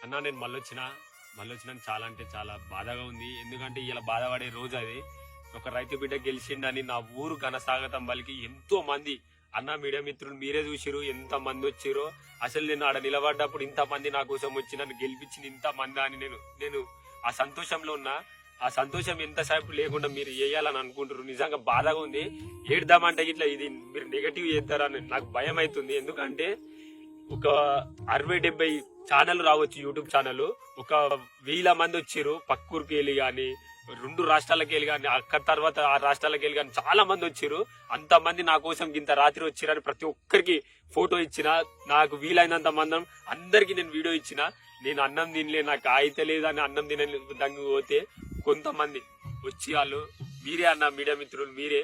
అన్న నేను మళ్ళొచ్చినా చాలా అంటే చాలా బాధగా ఉంది. ఎందుకంటే ఇలా బాధపడే రోజు అది. ఒక రైతు బిడ్డ గెలిచిండని నా ఊరు ఘనస్వాగతం పలికి ఎంతో మంది అన్న మీడియా మిత్రులు మీరే చూసిరు ఎంత మంది వచ్చిరో. అసలు నేను ఆడ నిలబడ్డప్పుడు ఇంత మంది నా కోసం వచ్చి నన్ను గెలిపించింది ఇంత మంది అని నేను ఆ సంతోషంలో ఉన్నా. ఆ సంతోషం ఎంతసేపు లేకుండా మీరు వేయాలని అనుకుంటారు. నిజంగా బాధగా ఉంది. ఏడ్దామంటే ఇట్లా ఇది మీరు నెగటివ్ చేస్తారని నాకు భయం అవుతుంది. ఎందుకంటే ఒక 60-70 ఛానల్ రావచ్చు, యూట్యూబ్ ఛానల్. ఒక 1000 మంది వచ్చారు పక్కూరికి వెళ్ళి గాని 2 రాష్ట్రాలకు వెళ్ళి కానీ అక్కడ తర్వాత ఆ రాష్ట్రాలకు వెళ్ళి కానీ చాలా మంది వచ్చారు. అంతమంది నా కోసం ఇంత రాత్రి వచ్చిరని ప్రతి ఒక్కరికి ఫోటో ఇచ్చిన, నాకు వీలైనంత మందం అందరికి నేను వీడియో ఇచ్చిన. నేను అన్నం తినలే, నాకు అయితే లేదని అన్నం తినదంగి పోతే కొంతమంది వచ్చి వాళ్ళు మీరే అన్న మీడియా మిత్రులు మీరే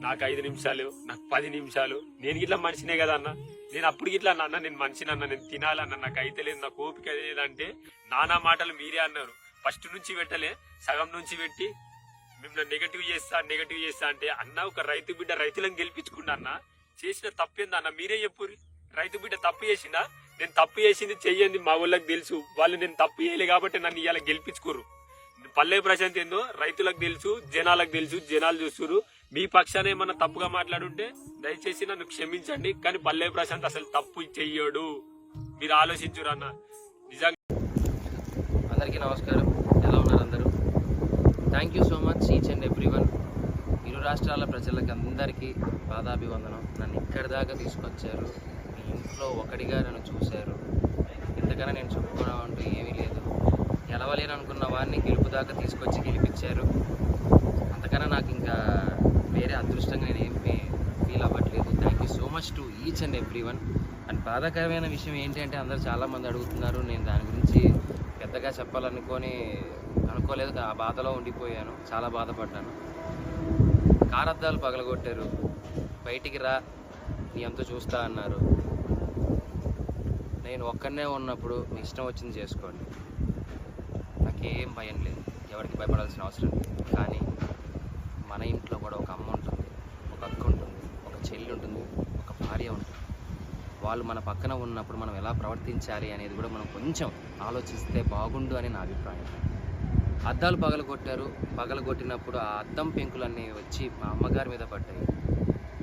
నాకు 5 నిమిషాలు నాకు 10 నిమిషాలు నేను ఇట్లా మనిషినే కదా అన్న, నేను అప్పుడు ఇట్లా అన్న నేను మనిషినన్నా, నేను తినాలన్నా, నాకు అయితే లేదు, నాకు ఓపిక లేదంటే నానా మాటలు మీరే అన్నారు. ఫస్ట్ నుంచి పెట్టలే, సగం నుంచి పెట్టి మిమ్మల్ని నెగటివ్ చేస్తా అంటే అన్న ఒక రైతు బిడ్డ రైతులను గెలిపించుకున్నా అన్న. చేసిన తప్పేందన్న మీరే చెప్పుర్రి. రైతు బిడ్డ తప్పు చేసిందా? నేను తప్పు చేసింది చెయ్యండి, మా వాళ్ళకి తెలుసు. వాళ్ళు నేను తప్పు చేయలే కాబట్టి నన్ను ఇవాళ గెలిపించుకోరు. పల్లె ప్రశాంత్ ఏందో రైతులకు తెలుసు, జనాలకు తెలుసు, జనాలు చూస్తున్నారు. మీ పక్షాన ఏమన్నా తప్పుగా మాట్లాడుంటే దయచేసి నన్ను క్షమించండి. కానీ పల్లె ప్రశాంత్ అసలు తప్పు చెయ్యడు, మీరు ఆలోచించురు అన్న. నిజంగా అందరికీ నమస్కారం. ఎలా ఉన్నారు అందరూ? Thank you so much each and everyone. ఇరు రాష్ట్రాల ప్రజలకి అందరికీ పాదాభివందనం. నన్ను ఇక్కడి దాకా తీసుకొచ్చారు, మీ ఇంట్లో ఒకటిగా నన్ను చూశారు. ఇంతకన్నా నేను చెప్పుకోవడం అంటూ ఏమీ లేదు. గెలవలేను అనుకున్న వాడిని గెలుపు దాకా తీసుకొచ్చి గెలిపించారు. అంతకన్నా నాకు ఇంకా వేరే అదృష్టంగా నేను ఏం ఫీల్ అవ్వట్లేదు. Thank you so much to each and everyone. And బాధాకరమైన విషయం ఏంటి అంటే అందరూ చాలామంది అడుగుతున్నారు. నేను దాని గురించి పెద్దగా అనుకోలేదు. ఆ బాధలో ఉండిపోయాను, చాలా బాధపడ్డాను. కారద్దాలు పగలగొట్టారు, బయటికి రా నీ అంతా చూస్తా అన్నారు. నేను ఒక్కడనే ఉన్నప్పుడు మీ ఇష్టం వచ్చింది చేసుకోండి, నాకేం భయం లేదు, ఎవరికి భయపడాల్సిన అవసరం లేదు. కానీ మన ఇంట్లో కూడా ఒక అమ్మ ఉంటుంది, ఒక అక్క ఉంటుంది, ఒక చెల్లి ఉంటుంది, ఒక భార్య ఉంటుంది. వాళ్ళు మన పక్కన ఉన్నప్పుడు మనం ఎలా ప్రవర్తించాలి అనేది కూడా మనం కొంచెం ఆలోచిస్తే బాగుండు అని నా అభిప్రాయం. అద్దాలు పగలగొట్టినప్పుడు ఆ అద్దం పెంకులన్నీ వచ్చి మా అమ్మగారి మీద పడ్డాయి,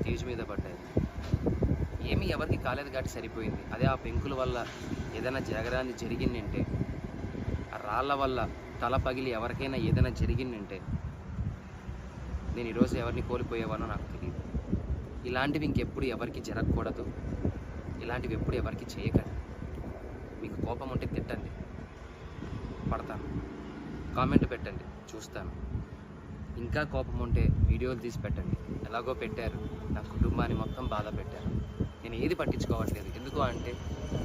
తేజు మీద పడ్డాయి. ఏమీ ఎవరికి కాలేదు కాబట్టి సరిపోయింది. అదే ఆ పెంకుల వల్ల ఏదైనా జరగడానికి జరిగిందంటే, ఆ రాళ్ళ వల్ల తల పగిలి ఎవరికైనా ఏదైనా జరిగిందంటే నేను ఈరోజు ఎవరిని కోల్పోయేవానో నాకు తెలియదు. ఇలాంటివి ఇంకెప్పుడు ఎవరికి జరగకూడదు, ఇలాంటివి ఎప్పుడు ఎవరికి చేయకండి. మీకు కోపం ఉంటే తిట్టండి, పడతాను. కామెంట్ పెట్టండి, చూస్తాను. ఇంకా కోపం ఉంటే వీడియోలు తీసి పెట్టండి. ఎలాగో పెట్టారు, నా కుటుంబాన్ని మొత్తం బాధ పెట్టారు. నేను ఏది పట్టించుకోవట్లేదు. ఎందుకు అంటే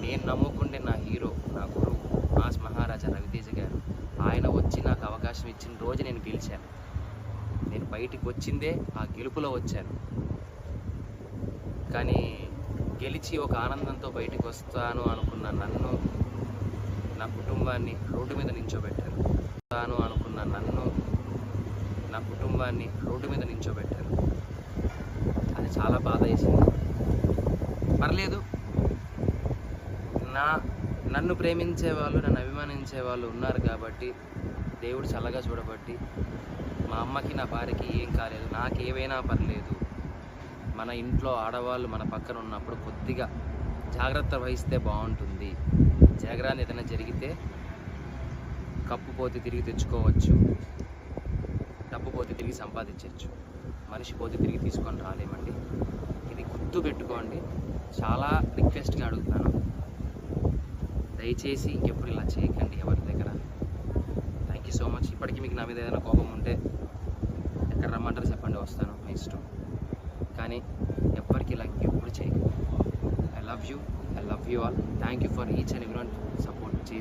నేను నమ్ముకుంటే నా హీరో, నా గురువు మాస్ మహారాజా రవితేజ గారు, ఆయన వచ్చి నాకు అవకాశం ఇచ్చిన రోజు నేను గెలిచాను. నేను బయటికి వచ్చిందే ఆ గెలుపులో వచ్చాను. కానీ గెలిచి ఒక ఆనందంతో బయటికి వస్తాను అనుకున్న నన్ను, నా కుటుంబాన్ని రోడ్డు మీద నించోబెట్టారు. అది చాలా బాధ వేసింది. పర్లేదు, నన్ను ప్రేమించే వాళ్ళు, నన్ను అభిమానించే వాళ్ళు ఉన్నారు కాబట్టి దేవుడు చల్లగా చూడబట్టి మా అమ్మకి నా భార్యకి ఏం కాలేదు, నాకేవైనా పర్లేదు. మన ఇంట్లో ఆడవాళ్ళు మన పక్కన ఉన్నప్పుడు కొద్దిగా జాగ్రత్త వహిస్తే బాగుంటుంది. జాగ్రత్త ఏదైనా జరిగితే కప్పు పోతే తిరిగి తెచ్చుకోవచ్చు, డబ్బు పోతే తిరిగి సంపాదించవచ్చు, మనిషి పోతే తిరిగి తీసుకొని రాలేమండి. ఇది గుర్తు పెట్టుకోండి. చాలా రిక్వెస్ట్గా అడుగుతున్నాను, దయచేసి ఇంకెప్పుడు ఇలా చేయకండి ఎవరి దగ్గర. Thank you so much. ఇప్పటికీ మీకు నా మీద ఏదైనా కోపం ఉంటే ఎక్కడ రమ్మంటారు చెప్పండి, వస్తాను, మీ ఇష్టం. కానీ ఎవ్వరికి ఇలా ఇంకెప్పుడు చేయకండి. I love you all. Thank you for each and everyone support.